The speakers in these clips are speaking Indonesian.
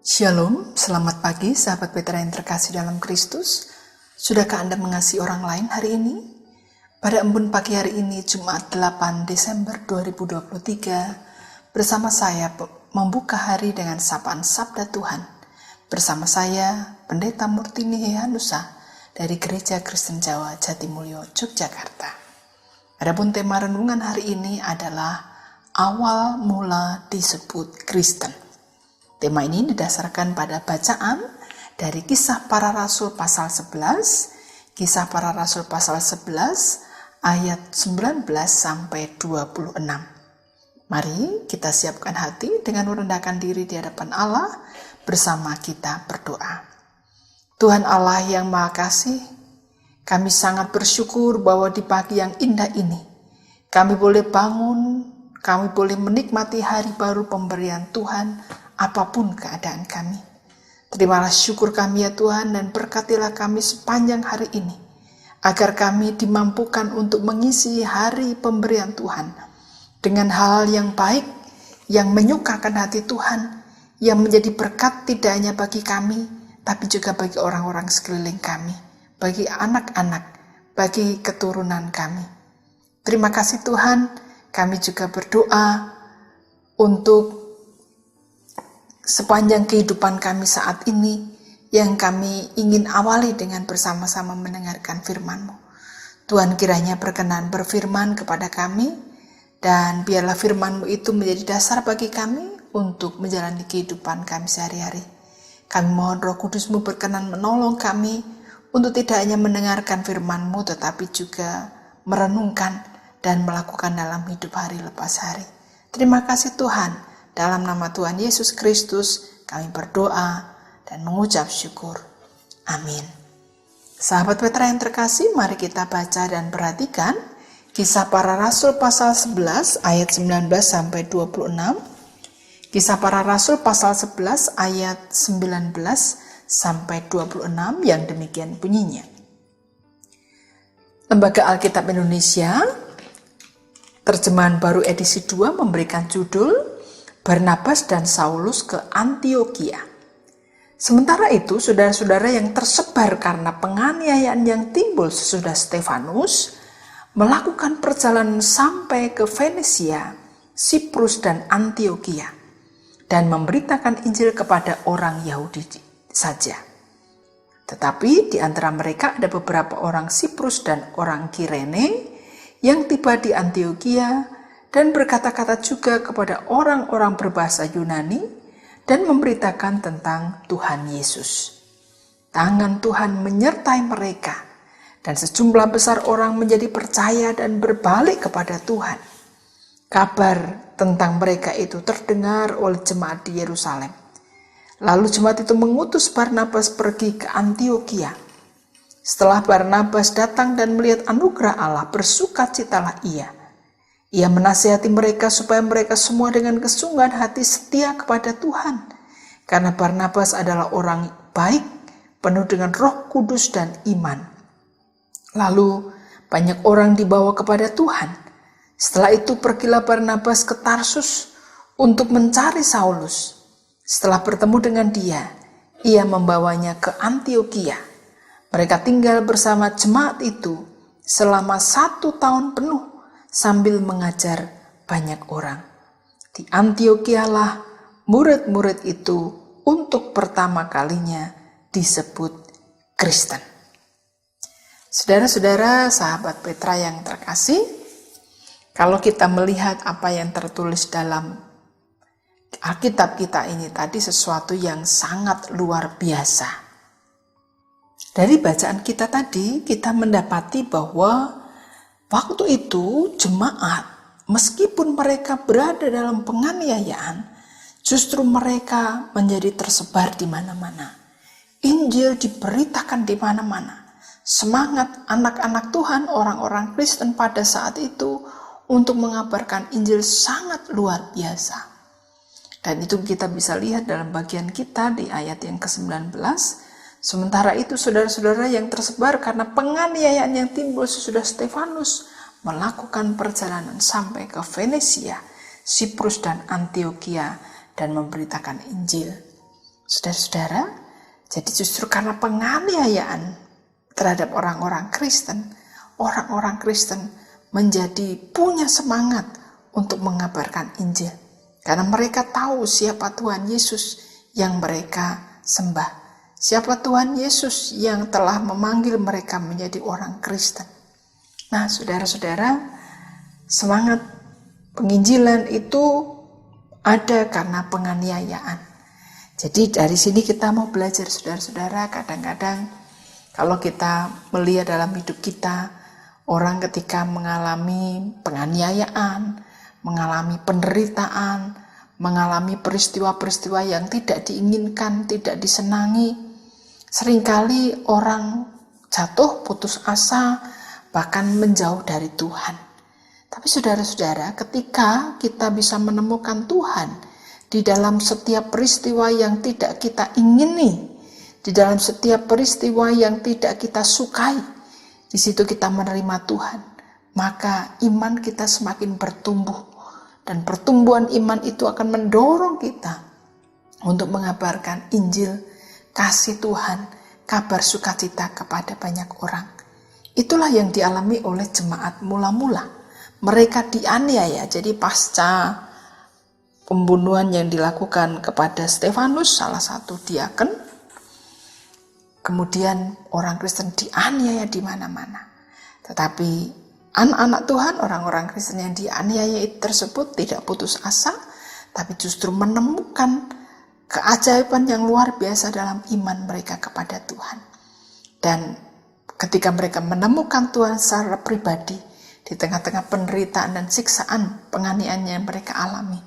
Shalom, selamat pagi sahabat Petra yang terkasih dalam Kristus. Sudahkah Anda mengasihi orang lain hari ini? Pada embun pagi hari ini, Jumat 8 Desember 2023, bersama saya membuka hari dengan sapaan Sabda Tuhan. Bersama saya, Pendeta Murtini Hehanusa dari Gereja Kristen Jawa Jatimulyo, Yogyakarta. Adapun tema renungan hari ini adalah awal mula disebut Kristen. Tema ini didasarkan pada bacaan dari Kisah Para Rasul pasal 11, Kisah Para Rasul pasal 11 ayat 19 sampai 26. Mari kita siapkan hati dengan merendahkan diri di hadapan Allah bersama kita berdoa. Tuhan Allah yang Maha Kasih, kami sangat bersyukur bahwa di pagi yang indah ini kami boleh bangun, kami boleh menikmati hari baru pemberian Tuhan apapun keadaan kami. Terimalah syukur kami ya Tuhan, dan berkatilah kami sepanjang hari ini, agar kami dimampukan untuk mengisi hari pemberian Tuhan dengan hal yang baik, yang menyukakan hati Tuhan, yang menjadi berkat tidak hanya bagi kami, tapi juga bagi orang-orang sekeliling kami, bagi anak-anak, bagi keturunan kami. Terima kasih Tuhan, kami juga berdoa untuk sepanjang kehidupan kami saat ini, yang kami ingin awali dengan bersama-sama mendengarkan firman-Mu. Tuhan kiranya berkenan berfirman kepada kami, dan biarlah firman-Mu itu menjadi dasar bagi kami untuk menjalani kehidupan kami sehari-hari. Kami mohon Roh Kudus-Mu berkenan menolong kami untuk tidak hanya mendengarkan firman-Mu, tetapi juga merenungkan dan melakukan dalam hidup hari lepas hari. Terima kasih Tuhan. Dalam nama Tuhan Yesus Kristus, kami berdoa dan mengucap syukur. Amin. Sahabat Petra yang terkasih, mari kita baca dan perhatikan Kisah Para Rasul pasal 11 ayat 19 sampai 26. Kisah Para Rasul pasal 11 ayat 19 sampai 26 yang demikian bunyinya. Lembaga Alkitab Indonesia, terjemahan baru edisi 2 memberikan judul Barnabas dan Saulus ke Antiokhia. Sementara itu, saudara-saudara yang tersebar karena penganiayaan yang timbul sesudah Stefanus melakukan perjalanan sampai ke Venesia, Siprus dan Antiokhia dan memberitakan Injil kepada orang Yahudi saja. Tetapi di antara mereka ada beberapa orang Siprus dan orang Kirene yang tiba di Antiokhia dan berkata-kata juga kepada orang-orang berbahasa Yunani dan memberitakan tentang Tuhan Yesus. Tangan Tuhan menyertai mereka, dan sejumlah besar orang menjadi percaya dan berbalik kepada Tuhan. Kabar tentang mereka itu terdengar oleh jemaat di Yerusalem. Lalu jemaat itu mengutus Barnabas pergi ke Antiokhia. Setelah Barnabas datang dan melihat anugerah Allah, bersukacitalah ia. Ia menasihati mereka supaya mereka semua dengan kesungguhan hati setia kepada Tuhan. Karena Barnabas adalah orang baik, penuh dengan Roh Kudus dan iman. Lalu banyak orang dibawa kepada Tuhan. Setelah itu pergilah Barnabas ke Tarsus untuk mencari Saulus. Setelah bertemu dengan dia, ia membawanya ke Antiokhia. Mereka tinggal bersama jemaat itu selama 1 tahun penuh, sambil mengajar banyak orang. Di Antiokhia-lah murid-murid itu untuk pertama kalinya disebut Kristen. Saudara-saudara, sahabat Petra yang terkasih, kalau kita melihat apa yang tertulis dalam Alkitab kita ini tadi, sesuatu yang sangat luar biasa. Dari bacaan kita tadi, kita mendapati bahwa waktu itu jemaat, meskipun mereka berada dalam penganiayaan, justru mereka menjadi tersebar di mana-mana. Injil diberitakan di mana-mana. Semangat anak-anak Tuhan, orang-orang Kristen pada saat itu untuk mengabarkan Injil sangat luar biasa. Dan itu kita bisa lihat dalam bagian kita di ayat yang ke-19. Sementara itu saudara-saudara yang tersebar karena penganiayaan yang timbul sesudah Stefanus melakukan perjalanan sampai ke Venesia, Siprus dan Antiokhia dan memberitakan Injil. Saudara-saudara, jadi justru karena penganiayaan terhadap orang-orang Kristen menjadi punya semangat untuk mengabarkan Injil. Karena mereka tahu siapa Tuhan Yesus yang mereka sembah. Siapa Tuhan Yesus yang telah memanggil mereka menjadi orang Kristen. Nah, saudara-saudara, semangat penginjilan itu ada karena penganiayaan. Jadi dari sini kita mau belajar, saudara-saudara, kadang-kadang kalau kita melihat dalam hidup kita, orang ketika mengalami penganiayaan, mengalami penderitaan, mengalami peristiwa-peristiwa yang tidak diinginkan, tidak disenangi, seringkali orang jatuh, putus asa, bahkan menjauh dari Tuhan. Tapi saudara-saudara, ketika kita bisa menemukan Tuhan di dalam setiap peristiwa yang tidak kita ingini, di dalam setiap peristiwa yang tidak kita sukai, di situ kita menerima Tuhan, maka iman kita semakin bertumbuh. Dan pertumbuhan iman itu akan mendorong kita untuk mengabarkan Injil, kasih Tuhan, kabar sukacita kepada banyak orang. Itulah yang dialami oleh jemaat mula-mula. Mereka dianiaya, jadi pasca pembunuhan yang dilakukan kepada Stefanus, salah satu diaken, kemudian orang Kristen dianiaya di mana-mana. Tetapi anak-anak Tuhan, orang-orang Kristen yang dianiaya tersebut tidak putus asa, tapi justru menemukan keajaiban yang luar biasa dalam iman mereka kepada Tuhan. Dan ketika mereka menemukan Tuhan secara pribadi, di tengah-tengah penderitaan dan siksaan penganiayaan yang mereka alami,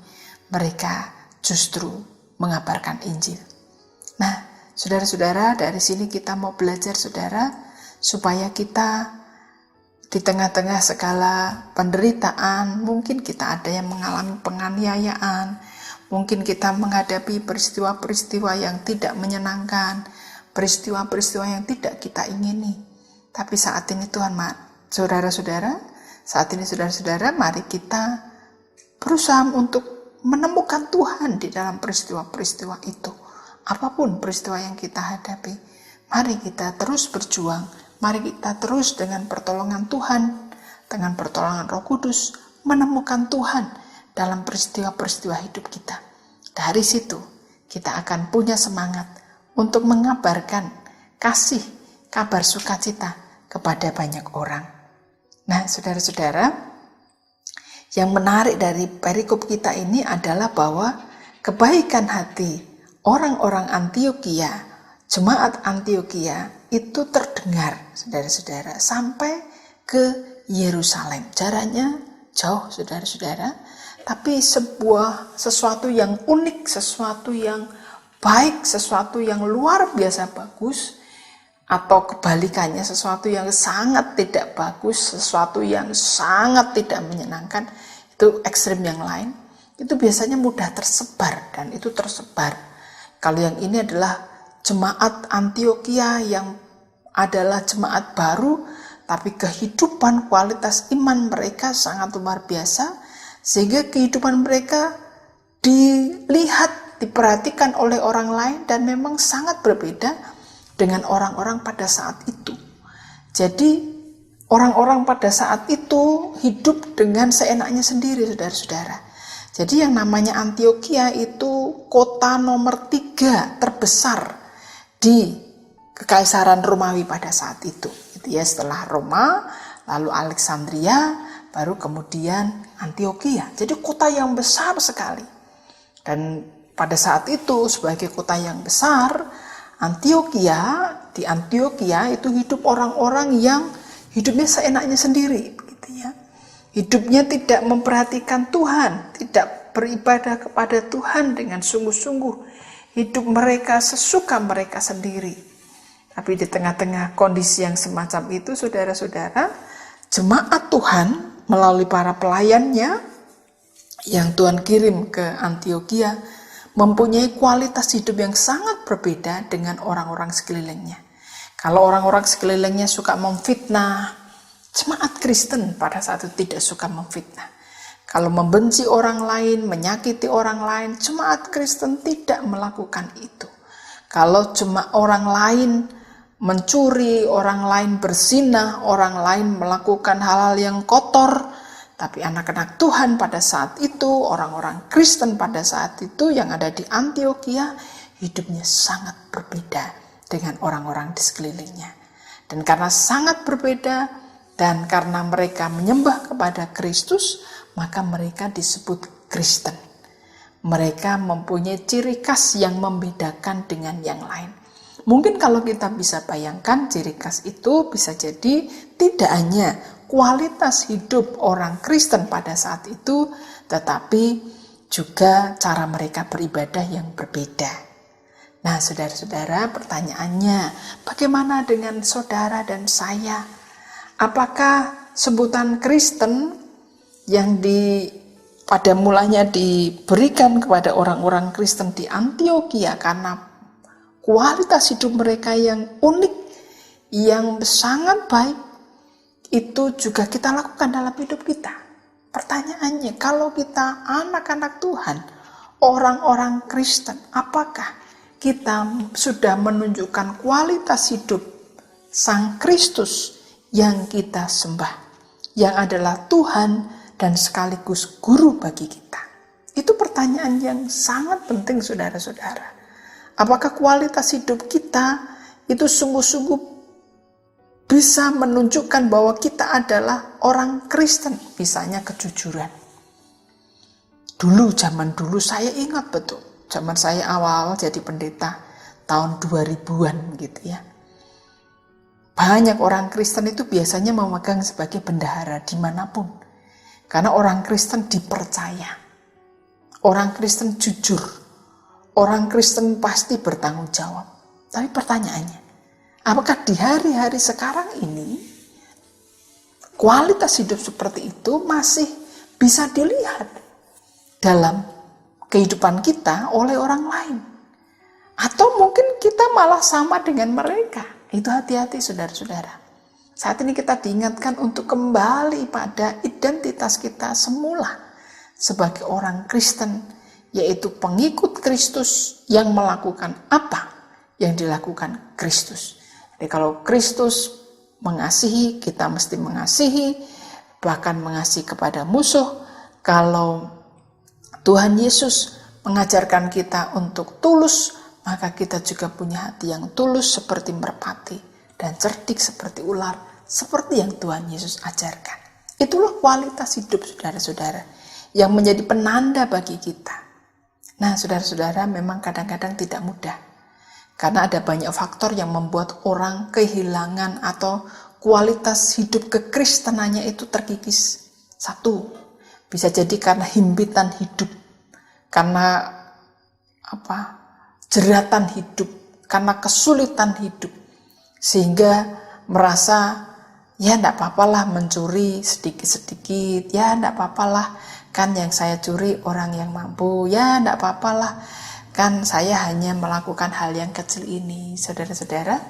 mereka justru mengabarkan Injil. Nah, saudara-saudara, dari sini kita mau belajar, saudara, supaya kita di tengah-tengah segala penderitaan, mungkin kita ada yang mengalami penganiayaan, mungkin kita menghadapi peristiwa-peristiwa yang tidak menyenangkan, peristiwa-peristiwa yang tidak kita ingini. Tapi saat ini Tuhan, saudara-saudara, mari kita berusaha untuk menemukan Tuhan di dalam peristiwa-peristiwa itu. Apapun peristiwa yang kita hadapi, mari kita terus berjuang. Mari kita terus dengan pertolongan Tuhan, dengan pertolongan Roh Kudus, menemukan Tuhan dalam peristiwa-peristiwa hidup kita. Dari situ, kita akan punya semangat untuk mengabarkan kasih, kabar sukacita kepada banyak orang. Nah, saudara-saudara, yang menarik dari perikop kita ini adalah bahwa kebaikan hati orang-orang Antiokhia, jemaat Antiokhia itu terdengar, saudara-saudara, sampai ke Yerusalem. Jaraknya jauh, saudara-saudara, tapi sesuatu yang unik, sesuatu yang baik, sesuatu yang luar biasa bagus, atau kebalikannya sesuatu yang sangat tidak bagus, sesuatu yang sangat tidak menyenangkan, itu ekstrem yang lain, itu biasanya mudah tersebar, dan itu tersebar. Kalau yang ini adalah jemaat Antiokhia yang adalah jemaat baru, tapi kehidupan kualitas iman mereka sangat luar biasa, sehingga kehidupan mereka dilihat, diperhatikan oleh orang lain, dan memang sangat berbeda dengan orang-orang pada saat itu. Jadi orang-orang pada saat itu hidup dengan seenaknya sendiri, saudara-saudara. Jadi yang namanya Antiokhia itu kota nomor 3 terbesar di Kekaisaran Romawi pada saat itu. Itu ya, setelah Roma, lalu Alexandria, baru kemudian Antiokhia. Jadi kota yang besar sekali. Dan pada saat itu sebagai kota yang besar, di Antiokhia itu hidup orang-orang yang hidupnya seenaknya sendiri, gitu ya. Hidupnya tidak memperhatikan Tuhan, tidak beribadah kepada Tuhan dengan sungguh-sungguh. Hidup mereka sesuka mereka sendiri. Tapi di tengah-tengah kondisi yang semacam itu, saudara-saudara, jemaat Tuhan melalui para pelayannya yang Tuhan kirim ke Antiokhia mempunyai kualitas hidup yang sangat berbeda dengan orang-orang sekelilingnya. Kalau orang-orang sekelilingnya suka memfitnah, jemaat Kristen pada saat itu tidak suka memfitnah. Kalau membenci orang lain, menyakiti orang lain, jemaat Kristen tidak melakukan itu. Kalau cuma orang lain mencuri, orang lain berzinah, orang lain melakukan hal-hal yang kotor, tapi anak-anak Tuhan pada saat itu, orang-orang Kristen pada saat itu yang ada di Antiokhia, hidupnya sangat berbeda dengan orang-orang di sekelilingnya. Dan karena sangat berbeda, dan karena mereka menyembah kepada Kristus, maka mereka disebut Kristen. Mereka mempunyai ciri khas yang membedakan dengan yang lain. Mungkin kalau kita bisa bayangkan, ciri khas itu bisa jadi tidak hanya kualitas hidup orang Kristen pada saat itu, tetapi juga cara mereka beribadah yang berbeda. Nah, saudara-saudara, pertanyaannya, bagaimana dengan saudara dan saya? Apakah sebutan Kristen yang pada mulanya diberikan kepada orang-orang Kristen di Antiokhia karena kualitas hidup mereka yang unik, yang sangat baik, itu juga kita lakukan dalam hidup kita? Pertanyaannya, kalau kita anak-anak Tuhan, orang-orang Kristen, apakah kita sudah menunjukkan kualitas hidup Sang Kristus yang kita sembah, yang adalah Tuhan dan sekaligus guru bagi kita? Itu pertanyaan yang sangat penting, saudara-saudara. Apakah kualitas hidup kita itu sungguh-sungguh bisa menunjukkan bahwa kita adalah orang Kristen? Misalnya kejujuran. Zaman dulu saya ingat betul, zaman saya awal jadi pendeta tahun 2000-an gitu ya. Banyak orang Kristen itu biasanya memegang sebagai bendahara dimanapun. Karena orang Kristen dipercaya. Orang Kristen jujur. Orang Kristen pasti bertanggung jawab. Tapi pertanyaannya, apakah di hari-hari sekarang ini kualitas hidup seperti itu masih bisa dilihat dalam kehidupan kita oleh orang lain? Atau mungkin kita malah sama dengan mereka? Itu hati-hati, saudara-saudara. Saat ini kita diingatkan untuk kembali pada identitas kita semula sebagai orang Kristen, yaitu pengikut Kristus yang melakukan apa yang dilakukan Kristus. Jadi kalau Kristus mengasihi, kita mesti mengasihi, bahkan mengasihi kepada musuh. Kalau Tuhan Yesus mengajarkan kita untuk tulus, maka kita juga punya hati yang tulus seperti merpati dan cerdik seperti ular, seperti yang Tuhan Yesus ajarkan. Itulah kualitas hidup, saudara-saudara, yang menjadi penanda bagi kita. Nah, saudara-saudara, memang kadang-kadang tidak mudah, karena ada banyak faktor yang membuat orang kehilangan atau kualitas hidup kekristenannya itu terkikis. Satu, bisa jadi karena himpitan hidup, karena jeratan hidup, karena kesulitan hidup, sehingga merasa ya enggak apalah mencuri sedikit-sedikit, ya enggak apalah kan yang saya curi orang yang mampu, ya enggak apalah kan saya hanya melakukan hal yang kecil ini. Saudara-saudara,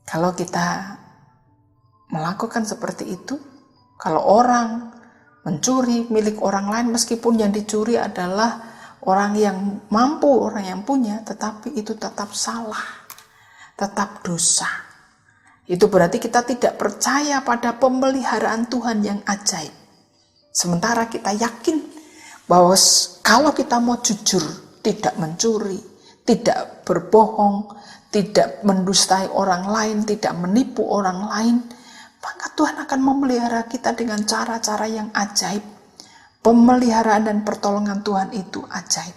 kalau kita melakukan seperti itu, kalau orang mencuri milik orang lain, meskipun yang dicuri adalah orang yang mampu, orang yang punya, tetapi itu tetap salah, tetap dosa. Itu berarti kita tidak percaya pada pemeliharaan Tuhan yang ajaib. Sementara kita yakin bahwa kalau kita mau jujur, tidak mencuri, tidak berbohong, tidak mendustai orang lain, tidak menipu orang lain, maka Tuhan akan memelihara kita dengan cara-cara yang ajaib. Pemeliharaan dan pertolongan Tuhan itu ajaib.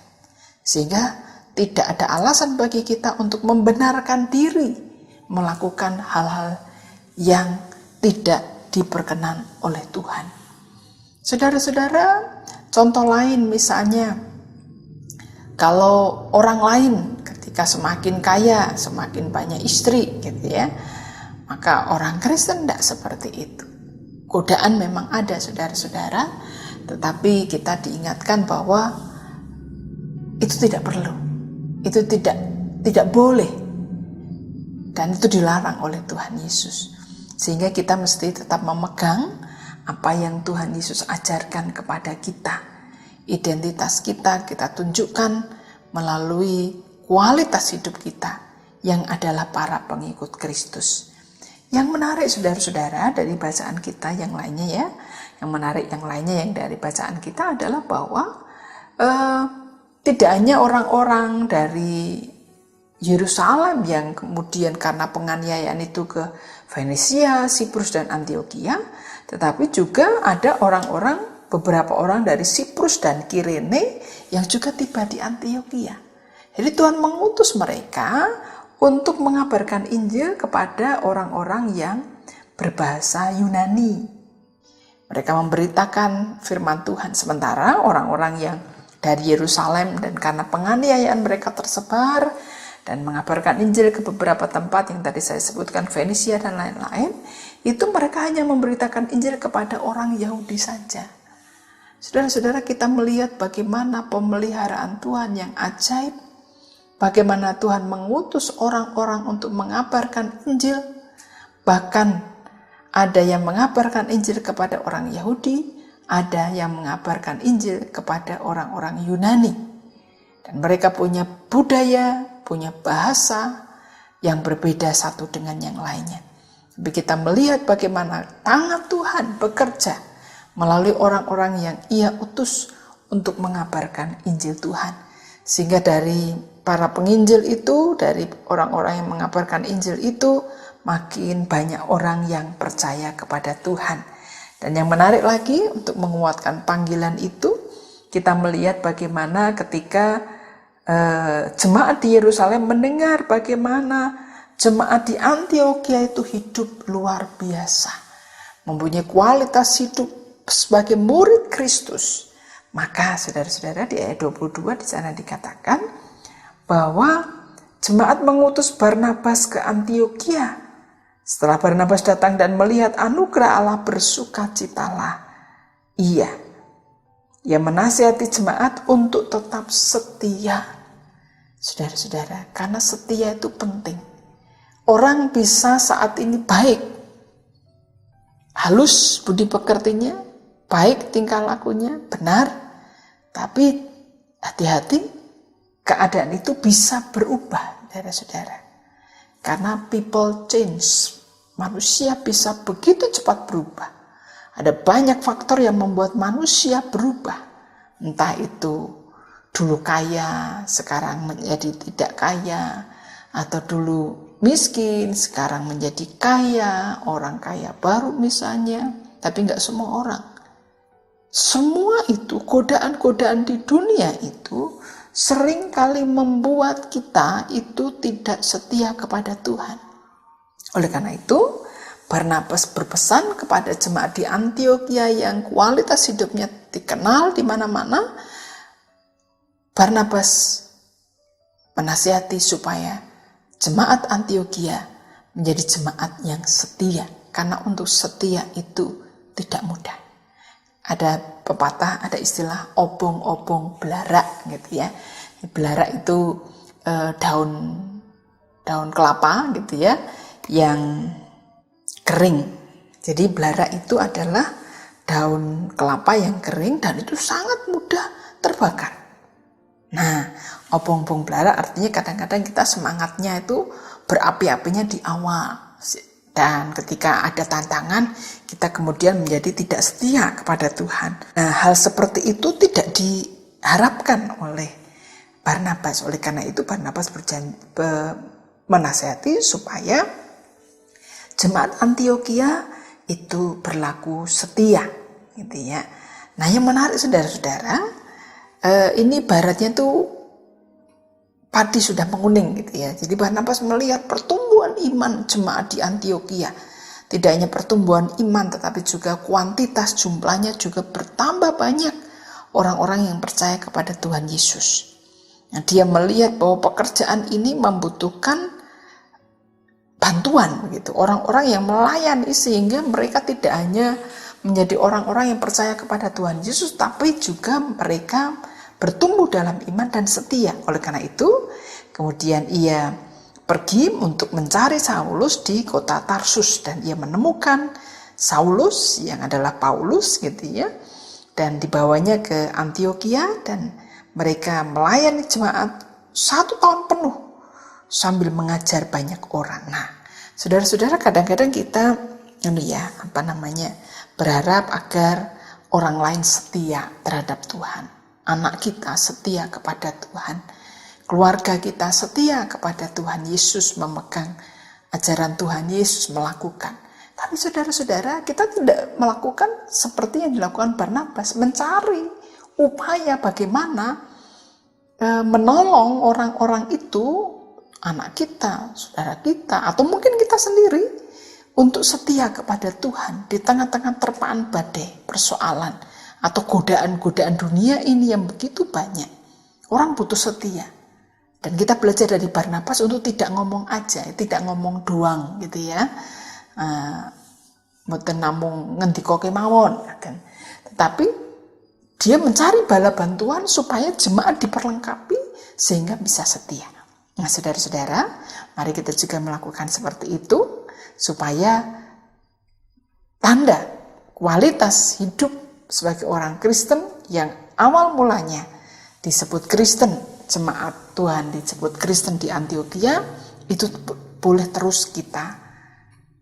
Sehingga tidak ada alasan bagi kita untuk membenarkan diri melakukan hal-hal yang tidak diperkenan oleh Tuhan. Saudara-saudara, contoh lain misalnya, kalau orang lain ketika semakin kaya, semakin banyak istri gitu ya, maka orang Kristen tidak seperti itu. Godaan memang ada, saudara-saudara, tetapi kita diingatkan bahwa itu tidak perlu, itu tidak boleh, dan itu dilarang oleh Tuhan Yesus. Sehingga kita mesti tetap memegang apa yang Tuhan Yesus ajarkan kepada kita. Identitas kita tunjukkan melalui kualitas hidup kita yang adalah para pengikut Kristus. Yang menarik saudara-saudara dari bacaan kita yang lainnya ya, yang menarik yang lainnya yang dari bacaan kita adalah bahwa tidak hanya orang-orang dari Yerusalem yang kemudian karena penganiayaan itu ke Fenisia, Siprus, dan Antioquia, tetapi juga ada beberapa orang dari Siprus dan Kirene yang juga tiba di Antioquia. Jadi Tuhan mengutus mereka untuk mengabarkan Injil kepada orang-orang yang berbahasa Yunani. Mereka memberitakan firman Tuhan, sementara orang-orang yang dari Yerusalem dan karena penganiayaan mereka tersebar dan mengabarkan Injil ke beberapa tempat yang tadi saya sebutkan, Fenisia dan lain-lain, itu mereka hanya memberitakan Injil kepada orang Yahudi saja. Saudara-saudara, kita melihat bagaimana pemeliharaan Tuhan yang ajaib, bagaimana Tuhan mengutus orang-orang untuk mengabarkan Injil, bahkan ada yang mengabarkan Injil kepada orang Yahudi, ada yang mengabarkan Injil kepada orang-orang Yunani. Dan mereka punya budaya, punya bahasa yang berbeda satu dengan yang lainnya. Tapi kita melihat bagaimana tangan Tuhan bekerja melalui orang-orang yang Ia utus untuk mengabarkan Injil Tuhan. Sehingga dari para penginjil itu, dari orang-orang yang mengabarkan Injil itu, makin banyak orang yang percaya kepada Tuhan. Dan yang menarik lagi untuk menguatkan panggilan itu, kita melihat bagaimana ketika jemaat di Yerusalem mendengar bagaimana jemaat di Antioquia itu hidup luar biasa, mempunyai kualitas hidup sebagai murid Kristus. Maka saudara-saudara, di ayat 22 di sana dikatakan bahwa jemaat mengutus Barnabas ke Antioquia. Setelah Barnabas datang dan melihat anugerah Allah, bersukacitalah ia menasihati jemaat untuk tetap setia. Saudara-saudara, karena setia itu penting. Orang bisa saat ini baik, halus budi pekertinya, baik tingkah lakunya, benar, tapi hati-hati, keadaan itu bisa berubah, saudara-saudara. Karena people change, manusia bisa begitu cepat berubah. Ada banyak faktor yang membuat manusia berubah. Entah itu dulu kaya, sekarang menjadi tidak kaya, atau dulu miskin, sekarang menjadi kaya, orang kaya baru misalnya, tapi nggak semua orang. Semua itu, godaan-godaan di dunia itu, seringkali membuat kita itu tidak setia kepada Tuhan. Oleh karena itu, Barnabas berpesan kepada jemaat di Antioquia yang kualitas hidupnya dikenal di mana-mana. Barnabas menasihati supaya jemaat Antioquia menjadi jemaat yang setia, karena untuk setia itu tidak mudah. Ada pepatah, ada istilah obong-obong belarak gitu ya. Belarak itu daun kelapa gitu ya, yang kering. Jadi belarak itu adalah daun kelapa yang kering dan itu sangat mudah terbakar. Nah, obong-obong belarak artinya kadang-kadang kita semangatnya itu berapi-apinya di awal. Dan ketika ada tantangan, kita kemudian menjadi tidak setia kepada Tuhan. Nah, hal seperti itu tidak diharapkan oleh Barnabas. Oleh karena itu Barnabas menasihati supaya jemaat Antioquia itu berlaku setia, gitu ya. Nah, yang menarik saudara-saudara, ini baratnya tuh padi sudah menguning gitu ya. Jadi Barnabas melihat pertumbuhan iman jemaat di Antioquia. Tidak hanya pertumbuhan iman, tetapi juga kuantitas jumlahnya juga bertambah banyak orang-orang yang percaya kepada Tuhan Yesus. Nah, dia melihat bahwa pekerjaan ini membutuhkan bantuan begitu, orang-orang yang melayani, sehingga mereka tidak hanya menjadi orang-orang yang percaya kepada Tuhan Yesus, tapi juga mereka bertumbuh dalam iman dan setia. Oleh karena itu, kemudian ia pergi untuk mencari Saulus di kota Tarsus, dan ia menemukan Saulus yang adalah Paulus gitu ya, dan dibawanya ke Antioquia, dan mereka melayani jemaat 1 tahun penuh sambil mengajar banyak orang. Nah, saudara-saudara, kadang-kadang kita berharap agar orang lain setia terhadap Tuhan. Anak kita setia kepada Tuhan. Keluarga kita setia kepada Tuhan Yesus, memegang ajaran Tuhan Yesus, melakukan. Tapi saudara-saudara, kita tidak melakukan seperti yang dilakukan Barnabas, mencari upaya bagaimana menolong orang-orang itu, anak kita, saudara kita, atau mungkin kita sendiri, untuk setia kepada Tuhan di tengah-tengah terpaan badai, persoalan, atau godaan-godaan dunia ini yang begitu banyak. Orang butuh setia. Dan kita belajar dari Barnabas untuk tidak ngomong aja, tidak ngomong doang gitu ya. Mboten namung ngendika kemawon, kan. Tetapi dia mencari bala bantuan supaya jemaat diperlengkapi sehingga bisa setia. Nah, saudara-saudara, mari kita juga melakukan seperti itu supaya tanda kualitas hidup sebagai orang Kristen yang awal mulanya disebut Kristen, jemaat Tuhan disebut Kristen di Antioquia, itu boleh terus kita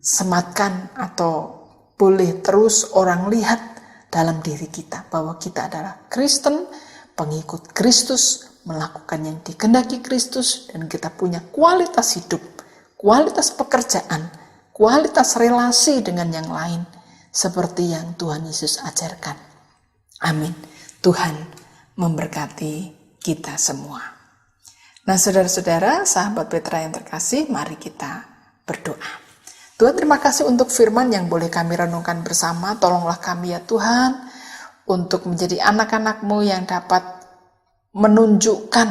sematkan atau boleh terus orang lihat dalam diri kita bahwa kita adalah Kristen, pengikut Kristus, melakukan yang dikehendaki Kristus, dan kita punya kualitas hidup, kualitas pekerjaan, kualitas relasi dengan yang lain seperti yang Tuhan Yesus ajarkan. Amin. Tuhan memberkati kita semua. Nah, saudara-saudara, sahabat Petra yang terkasih, mari kita berdoa. Tuhan, terima kasih untuk firman yang boleh kami renungkan bersama. Tolonglah kami ya Tuhan, untuk menjadi anak-anak-Mu yang dapat menunjukkan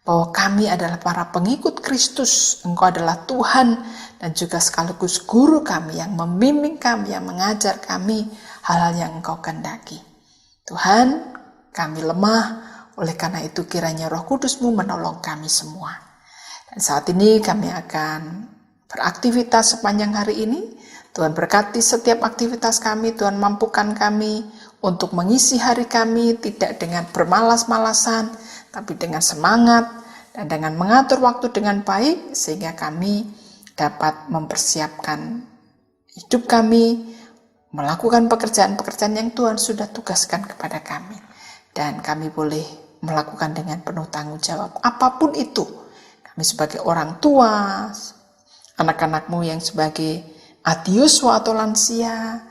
bahwa kami adalah para pengikut Kristus. Engkau adalah Tuhan dan juga sekaligus guru kami yang membimbing kami, yang mengajar kami hal-hal yang Engkau kehendaki. Tuhan, kami lemah, oleh karena itu kiranya Roh Kudus-Mu menolong kami semua. Dan saat ini kami akan beraktivitas sepanjang hari ini. Tuhan berkati setiap aktivitas kami, Tuhan mampukan kami untuk mengisi hari kami tidak dengan bermalas-malasan, tapi dengan semangat dan dengan mengatur waktu dengan baik, sehingga kami dapat mempersiapkan hidup kami, melakukan pekerjaan-pekerjaan yang Tuhan sudah tugaskan kepada kami. Dan kami boleh melakukan dengan penuh tanggung jawab. Apapun itu, kami sebagai orang tua, anak-anak-Mu yang sebagai adiuswa atau lansia,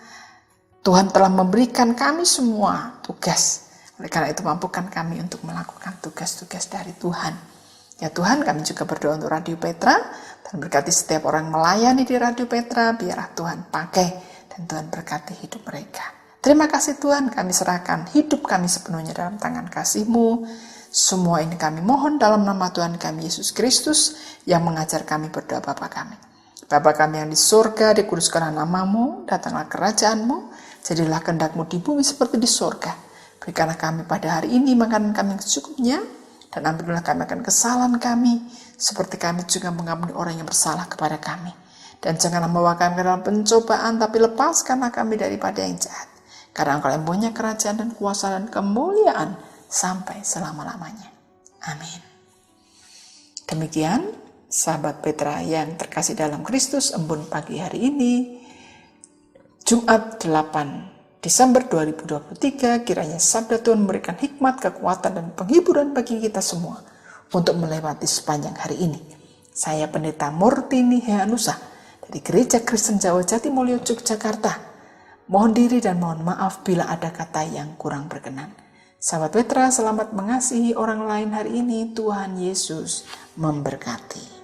Tuhan telah memberikan kami semua tugas. Oleh karena itu mampukan kami untuk melakukan tugas-tugas dari Tuhan. Ya Tuhan, kami juga berdoa untuk Radio Petra, dan berkati setiap orang melayani di Radio Petra, biarlah Tuhan pakai dan Tuhan berkati hidup mereka. Terima kasih Tuhan, kami serahkan hidup kami sepenuhnya dalam tangan kasih-Mu. Semua ini kami mohon dalam nama Tuhan kami Yesus Kristus yang mengajar kami berdoa Bapa kami. Bapa kami yang di surga, dikuduskanlah nama-Mu, datanglah kerajaan-Mu, jadilah kehendak-Mu di bumi seperti di surga. Berikanlah kami pada hari ini makanan kami yang secukupnya, dan ampunilah kami akan kesalahan kami, seperti kami juga mengampuni orang yang bersalah kepada kami. Dan janganlah membawa kami ke dalam pencobaan, tapi lepaskanlah kami daripada yang jahat. Karena Engkau yang punya kerajaan dan kuasa dan kemuliaan sampai selama-lamanya. Amin. Demikian, sahabat Petra yang terkasih dalam Kristus, embun pagi hari ini, Jumat 8 Desember 2023, kiranya sabda Tuhan memberikan hikmat, kekuatan, dan penghiburan bagi kita semua untuk melewati sepanjang hari ini. Saya Pendeta Murtini Heanusa dari Gereja Kristen Jawa Jatimulyo, Yogyakarta. Mohon diri dan mohon maaf bila ada kata yang kurang berkenan. Sahabat Petra, selamat mengasihi orang lain hari ini. Tuhan Yesus memberkati.